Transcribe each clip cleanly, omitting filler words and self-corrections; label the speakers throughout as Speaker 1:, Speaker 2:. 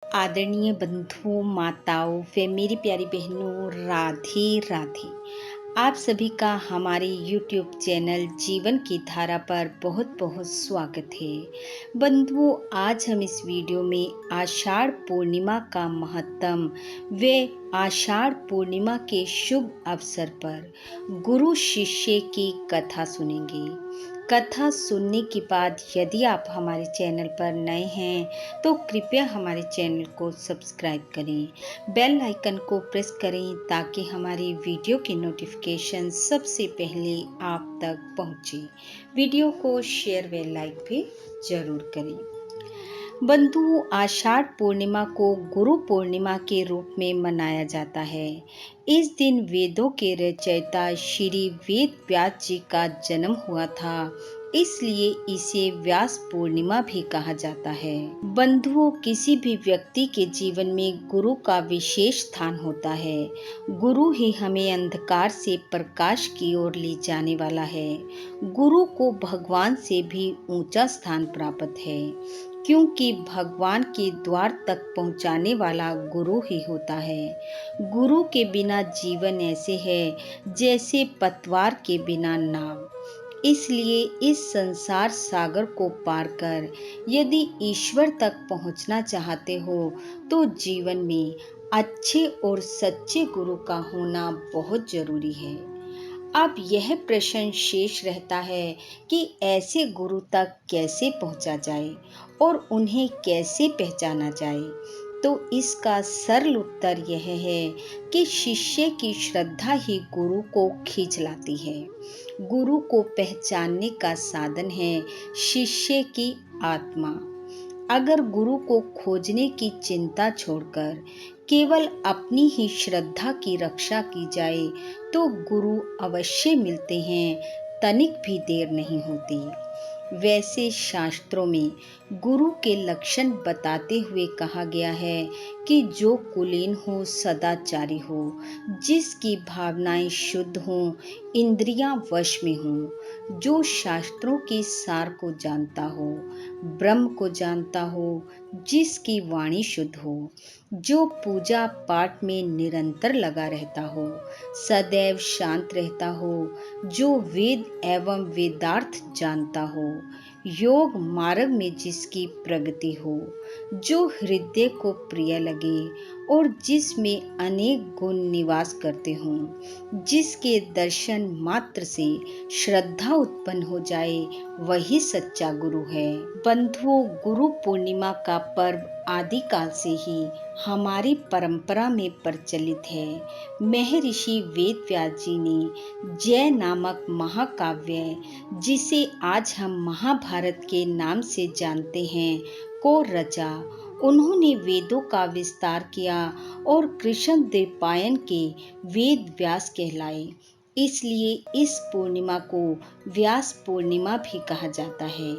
Speaker 1: आदरणीय बंधुओं, माताओं व मेरी प्यारी बहनों, राधे राधे। आप सभी का हमारे YouTube चैनल जीवन की धारा पर बहुत बहुत स्वागत है। बंधुओं, आज हम इस वीडियो में आषाढ़ पूर्णिमा का महत्व व आषाढ़ पूर्णिमा के शुभ अवसर पर गुरु शिष्य की कथा सुनेंगे। कथा सुनने के बाद यदि आप हमारे चैनल पर नए हैं तो कृपया हमारे चैनल को सब्सक्राइब करें, बेल आइकन को प्रेस करें ताकि हमारी वीडियो की नोटिफिकेशन सबसे पहले आप तक पहुंचे। वीडियो को शेयर व लाइक भी जरूर करें। बंधुओं, आषाढ़ पूर्णिमा को गुरु पूर्णिमा के रूप में मनाया जाता है। इस दिन वेदों के रचयिता श्री वेद व्यास जी का जन्म हुआ था, इसलिए इसे व्यास पूर्णिमा भी कहा जाता है। बंधुओं, किसी भी व्यक्ति के जीवन में गुरु का विशेष स्थान होता है। गुरु ही हमें अंधकार से प्रकाश की ओर ले जाने वाला है। गुरु को भगवान से भी ऊंचा स्थान प्राप्त है, क्योंकि भगवान के द्वार तक पहुंचाने वाला गुरु ही होता है। गुरु के बिना जीवन ऐसे है जैसे पतवार के बिना नाव। इसलिए इस संसार सागर को पार कर यदि ईश्वर तक पहुंचना चाहते हो तो जीवन में अच्छे और सच्चे गुरु का होना बहुत जरूरी है। अब यह प्रश्न शेष रहता है कि ऐसे गुरु तक कैसे पहुंचा जाए और उन्हें कैसे पहचाना जाए। तो इसका सरल उत्तर यह है कि शिष्य की श्रद्धा ही गुरु को खींच लाती है। गुरु को पहचानने का साधन है शिष्य की आत्मा। अगर गुरु को खोजने की चिंता छोड़कर केवल अपनी ही श्रद्धा की रक्षा की जाए तो गुरु अवश्य मिलते हैं, तनिक भी देर नहीं होती। वैसे शास्त्रों में गुरु के लक्षण बताते हुए कहा गया है कि जो कुलीन हो, सदाचारी हो, जिसकी भावनाएं शुद्ध हों, इंद्रियां वश में हों, जो शास्त्रों के सार को जानता हो, ब्रह्म को जानता हो, जिसकी वाणी शुद्ध हो, जो पूजा पाठ में निरंतर लगा रहता हो, सदैव शांत रहता हो, जो वेद एवं वेदार्थ जानता हो, योग मार्ग में जिसकी प्रगति हो, जो हृदय को प्रिय लगे और जिसमें अनेक गुण निवास करते हों, जिसके दर्शन मात्र से श्रद्धा उत्पन्न हो जाए, वही सच्चा गुरु है। बंधुओं, गुरु पूर्णिमा का पर्व आदिकाल से ही हमारी परंपरा में प्रचलित है। महर्षि वेद व्यास जी ने जय नामक महाकाव्य, जिसे आज हम महाभारत के नाम से जानते हैं, को रचा। उन्होंने वेदों का विस्तार किया और कृष्ण द्वैपायन के वेद व्यास कहलाए। इसलिए इस पूर्णिमा को व्यास पूर्णिमा भी कहा जाता है।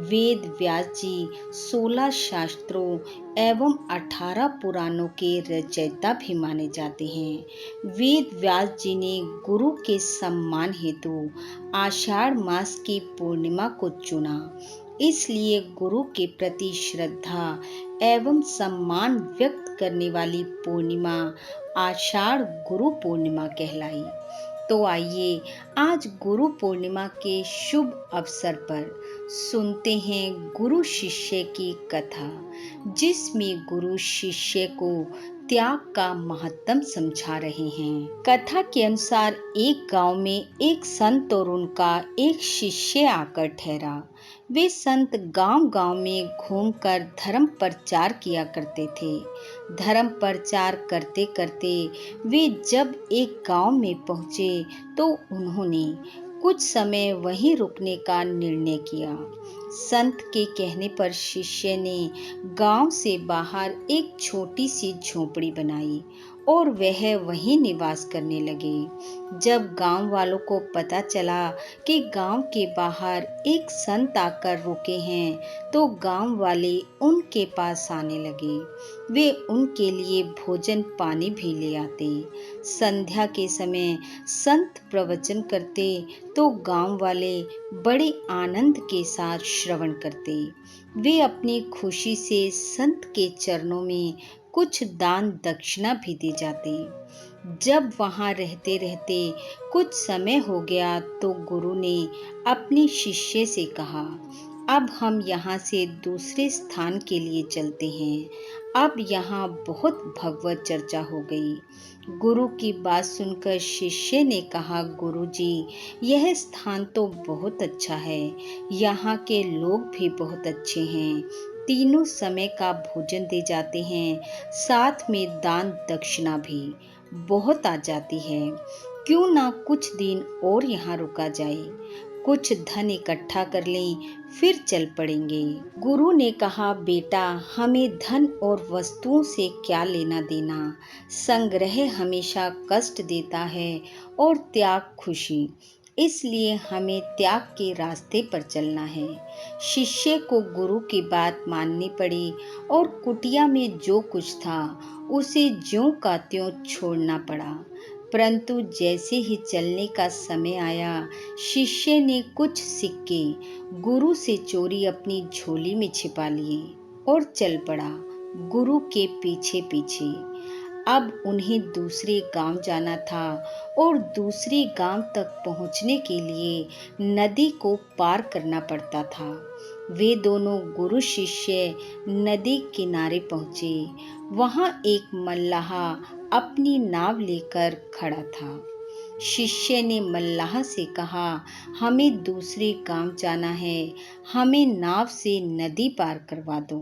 Speaker 1: वेद व्यास जी 16 शास्त्रों एवं 18 पुराणों के रचयिता भी माने जाते हैं। वेद व्यास जी ने गुरु के सम्मान हेतु आषाढ़ मास की पूर्णिमा को चुना। इसलिए गुरु के प्रति श्रद्धा एवं सम्मान व्यक्त करने वाली पूर्णिमा आषाढ़ गुरु पूर्णिमा कहलाई। तो आइए आज गुरु पूर्णिमा के शुभ अवसर पर सुनते हैं गुरु शिष्य की कथा, जिसमें गुरु शिष्य को त्याग का महत्व समझा रहे हैं। कथा के अनुसार एक गांव में एक संत और उनका एक शिष्य आकर ठहरा। वे संत गांव-गांव में घूमकर धर्म प्रचार किया करते थे। धर्म प्रचार करते करते वे जब एक गांव में पहुंचे तो उन्होंने कुछ समय वहीं रुकने का निर्णय किया। संत के कहने पर शिष्य ने गांव से बाहर एक छोटी सी झोपड़ी बनाई और वह वहीं निवास करने लगे। जब गांव वालों को पता चला कि गांव के बाहर एक संत आकर रुके हैं तो गांव वाले उनके पास आने लगे। वे उनके लिए भोजन पानी भी ले आते। संध्या के समय संत प्रवचन करते तो गांव वाले बड़े आनंद के साथ श्रवण करते। वे अपनी खुशी से संत के चरणों में कुछ दान दक्षिणा भी दे जाते। जब वहां रहते रहते कुछ समय हो गया तो गुरु ने अपने शिष्य से कहा, अब हम यहाँ से दूसरे स्थान के लिए चलते हैं। अब यहाँ बहुत भगवत चर्चा हो गई। गुरु की बात सुनकर शिष्य ने कहा, गुरुजी, यह स्थान तो बहुत अच्छा है, यहाँ के लोग भी बहुत अच्छे हैं, तीनों समय का भोजन दे जाते हैं, साथ में दान दक्षिणा भी बहुत आ जाती है। क्यों ना कुछ दिन और यहाँ रुका जाए, कुछ धन इकट्ठा कर लें, फिर चल पड़ेंगे। गुरु ने कहा, बेटा, हमें धन और वस्तुओं से क्या लेना देना। संग्रह हमेशा कष्ट देता है और त्याग खुशी। इसलिए हमें त्याग के रास्ते पर चलना है। शिष्य को गुरु की बात माननी पड़ी और कुटिया में जो कुछ था उसे ज्यों का त्यों छोड़ना पड़ा। परंतु जैसे ही चलने का समय आया, शिष्य ने कुछ सिक्के गुरु से चोरी अपनी झोली में छिपा लिए और चल पड़ा गुरु के पीछे पीछे। अब उन्हें दूसरे गांव जाना था और दूसरे गांव तक पहुंचने के लिए नदी को पार करना पड़ता था। वे दोनों गुरु शिष्य नदी किनारे पहुंचे। वहां एक मल्लाह अपनी नाव लेकर खड़ा था। शिष्य ने मल्लाह से कहा, हमें दूसरे गांव जाना है, हमें नाव से नदी पार करवा दो।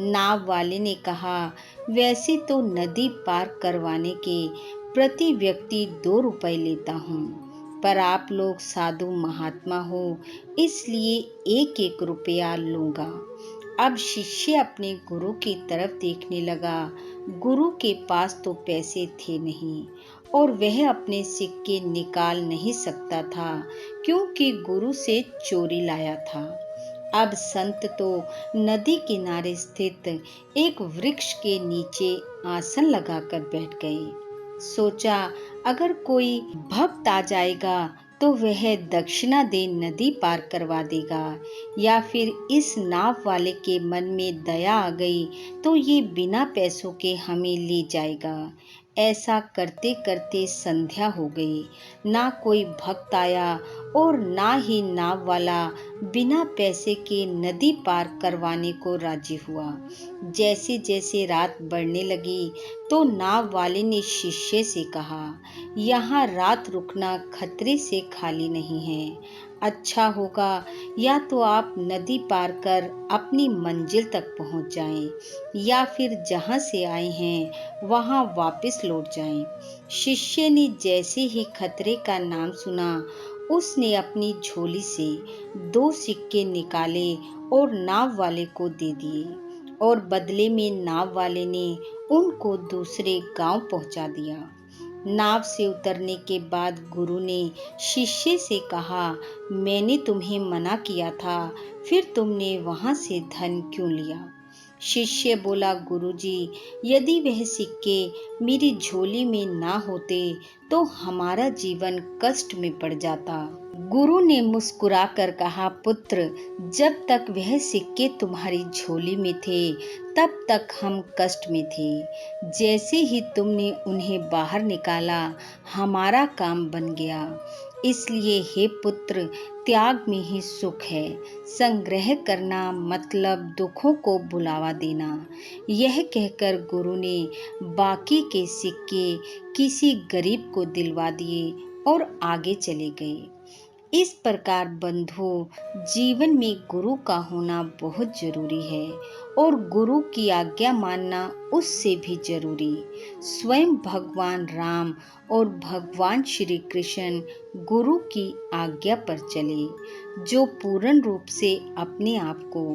Speaker 1: नाव वाले ने कहा, वैसे तो नदी पार करवाने के प्रति व्यक्ति 2 रुपए लेता हूँ, पर आप लोग साधु महात्मा हो, इसलिए 1-1 रुपया लूंगा। अब शिष्य अपने गुरु की तरफ देखने लगा। गुरु के पास तो पैसे थे नहीं और वह अपने सिक्के निकाल नहीं सकता था, क्योंकि गुरु से चोरी लाया था। अब संत तो नदी किनारे स्थित एक वृक्ष के नीचे आसन लगाकर बैठ गए। सोचा, अगर कोई भक्त आ जाएगा तो वह दक्षिणा दे नदी पार करवा देगा, या फिर इस नाव वाले के मन में दया आ गई तो ये बिना पैसों के हमें ले जाएगा। ऐसा करते करते संध्या हो गई। ना कोई भक्त आया और ना ही नाव वाला बिना पैसे के नदी पार करवाने को राजी हुआ। जैसे जैसे रात बढ़ने लगी तो नाव वाले ने शिष्य से कहा, यहाँ रात रुकना खतरे से खाली नहीं है। अच्छा होगा या तो आप नदी पार कर अपनी मंजिल तक पहुंच जाएं, या फिर जहां से आए हैं वहां वापस लौट जाएं। शिष्य ने जैसे ही खतरे का नाम सुना, उसने अपनी झोली से 2 सिक्के निकाले और नाव वाले को दे दिए, और बदले में नाव वाले ने उनको दूसरे गांव पहुंचा दिया। नाव से उतरने के बाद गुरु ने शिष्य से कहा, मैंने तुम्हें मना किया था, फिर तुमने वहां से धन क्यों लिया? शिष्य बोला, गुरुजी, यदि वह सिक्के मेरी झोली में ना होते तो हमारा जीवन कष्ट में पड़ जाता। गुरु ने मुस्कुरा कर कहा, पुत्र, जब तक वह सिक्के तुम्हारी झोली में थे तब तक हम कष्ट में थे। जैसे ही तुमने उन्हें बाहर निकाला, हमारा काम बन गया। इसलिए हे पुत्र, त्याग में ही सुख है। संग्रह करना मतलब दुखों को बुलावा देना। यह कहकर गुरु ने बाकी के सिक्के किसी गरीब को दिलवा दिए और आगे चले गए। इस प्रकार बंधुओं, जीवन में गुरु का होना बहुत जरूरी है और गुरु की आज्ञा मानना उससे भी जरूरी। स्वयं भगवान राम और भगवान श्री कृष्ण गुरु की आज्ञा पर चले। जो पूर्ण रूप से अपने आप को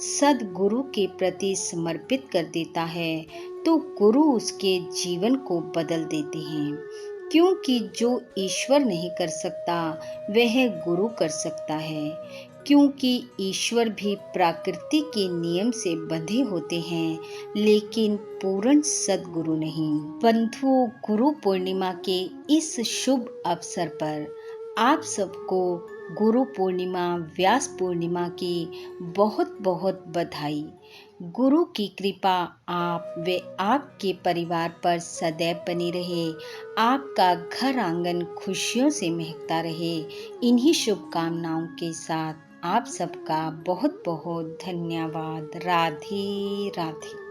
Speaker 1: सद्गुरु के प्रति समर्पित कर देता है तो गुरु उसके जीवन को बदल देते हैं, क्योंकि जो ईश्वर नहीं कर सकता वह गुरु कर सकता है। क्योंकि ईश्वर भी प्रकृति के नियम से बंधे होते हैं, लेकिन पूर्ण सद्गुरु नहीं। बंधुओं, गुरु पूर्णिमा के इस शुभ अवसर पर आप सबको गुरु पूर्णिमा, व्यास पूर्णिमा की बहुत बहुत बधाई। गुरु की कृपा आप व आपके परिवार पर सदैव बनी रहे। आपका घर आंगन खुशियों से महकता रहे। इन्हीं शुभकामनाओं के साथ आप सबका बहुत बहुत धन्यवाद। राधे राधे।